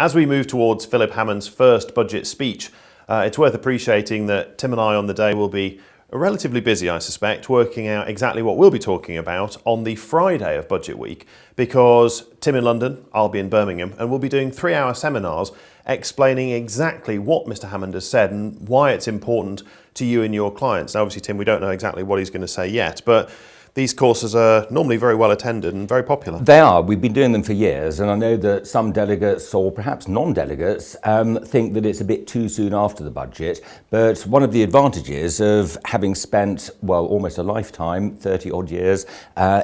As we move towards Philip Hammond's first budget speech, it's worth appreciating that Tim and I on the day will be relatively busy, I suspect, working out exactly what we'll be talking about on the Friday of Budget Week, because Tim in London, I'll be in Birmingham, and we'll be doing 3-hour seminars explaining exactly what Mr. Hammond has said and why it's important to you and your clients. Now, obviously, Tim, we don't know exactly what he's going to say yet, but these courses are normally very well attended and very popular. They are. We've been doing them for years, and I know that some delegates, or perhaps non-delegates, think that it's a bit too soon after the budget. But one of the advantages of having spent, well, almost a lifetime, 30 odd years,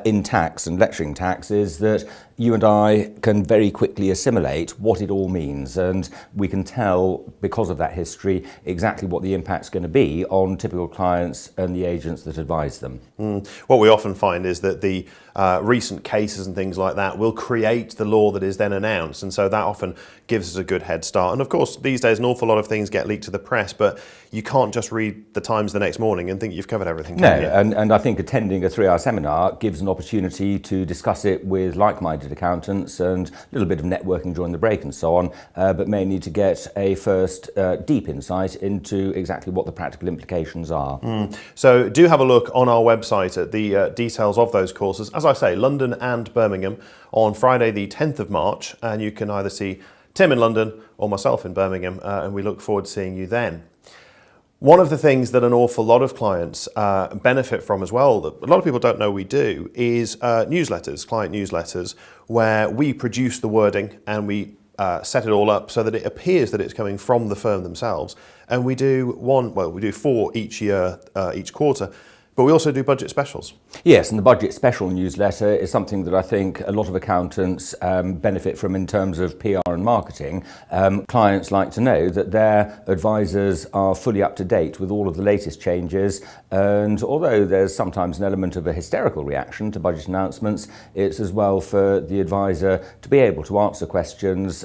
in tax and lecturing tax is that you and I can very quickly assimilate what it all means, and we can tell, because of that history, exactly what the impact's going to be on typical clients and the agents that advise them. What we often find is that the recent cases and things like that will create the law that is then announced, and so that often gives us a good head start. And of course, these days an awful lot of things get leaked to the press, but you can't just read the Times the next morning and think you've covered everything. No, and I think attending a 3-hour seminar gives an opportunity to discuss it with like-minded accountants and a little bit of networking during the break and so on, but mainly to get a first deep insight into exactly what the practical implications are. So do have a look on our website at the details of those courses. As I say, London and Birmingham on Friday the 10th of March, and you can either see Tim in London or myself in Birmingham, and we look forward to seeing you then. One of the things that an awful lot of clients benefit from as well, that a lot of people don't know we do, is newsletters, client newsletters, where we produce the wording and we set it all up so that it appears that it's coming from the firm themselves. And we do we do 4 each year, each quarter. But we also do budget specials. Yes, and the budget special newsletter is something that I think a lot of accountants benefit from in terms of PR and marketing. Clients like to know that their advisors are fully up to date with all of the latest changes, and although there's sometimes an element of a hysterical reaction to budget announcements, it's as well for the advisor to be able to answer questions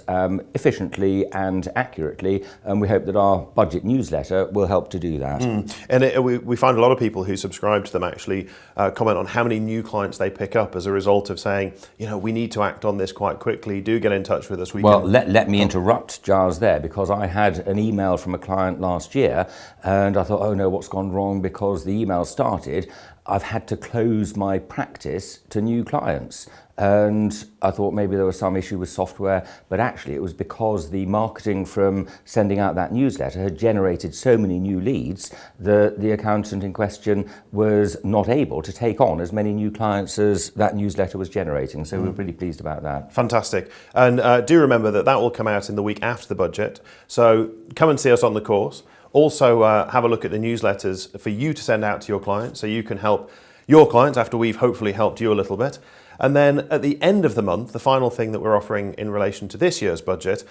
efficiently and accurately, and we hope that our budget newsletter will help to do that. And we find a lot of people who subscribe to them actually comment on how many new clients they pick up as a result of saying, you know, we need to act on this quite quickly, do get in touch with us. Let me interrupt Giles there, because I had an email from a client last year and I thought, oh no, what's gone wrong? Because the email started, I've had to close my practice to new clients. And I thought maybe there was some issue with software, but actually it was because the marketing from sending out that newsletter had generated so many new leads that the accountant in question was not able to take on as many new clients as that newsletter was generating. So we're really pleased about that. Fantastic. And do remember that will come out in the week after the budget. So come and see us on the course. Also have a look at the newsletters for you to send out to your clients so you can help your clients after we've hopefully helped you a little bit. And then at the end of the month, the final thing that we're offering in relation to this year's budget,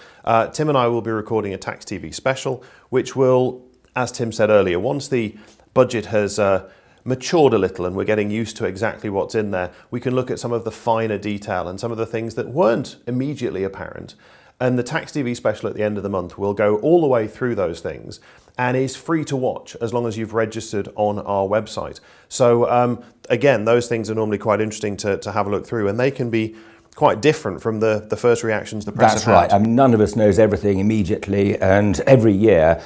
Tim and I will be recording a TAXtv special, which will, as Tim said earlier, once the budget has matured a little and we're getting used to exactly what's in there, we can look at some of the finer detail and some of the things that weren't immediately apparent. And the TAXtv special at the end of the month will go all the way through those things and is free to watch as long as you've registered on our website. So again, those things are normally quite interesting to have a look through, and they can be quite different from the first reactions the press have had. That's right. I mean, none of us knows everything immediately, and every year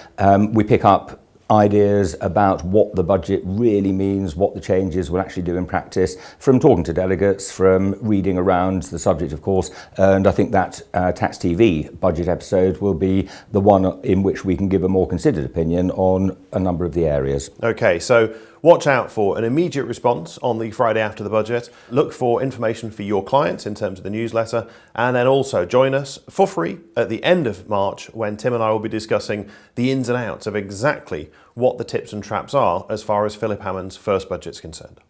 we pick up ideas about what the budget really means, what the changes will actually do in practice, from talking to delegates, from reading around the subject, of course, and I think that TAXtv budget episode will be the one in which we can give a more considered opinion on a number of the areas. Okay, so watch out for an immediate response on the Friday after the budget. Look for information for your clients in terms of the newsletter, and then also join us for free at the end of March when Tim and I will be discussing the ins and outs of exactly what the tips and traps are as far as Philip Hammond's first budget is concerned.